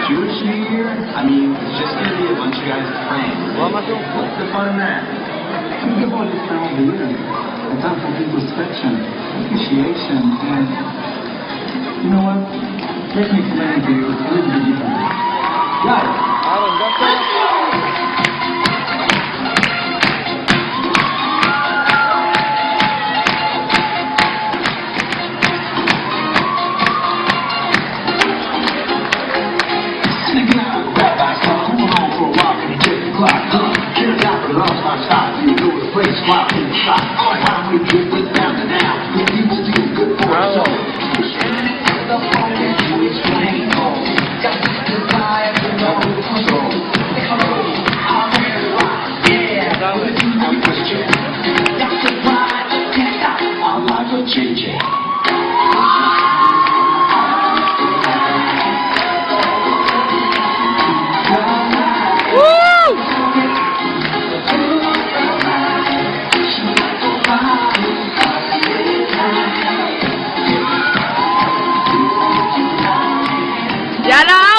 Jewish New Year? I mean, it's just going to be a bunch of guys praying. What's the fun in that? Think about this time of the year. A time for introspection, appreciation, and you know what? Let me explain it to you a little bit differently. Guys, let's go! Ya la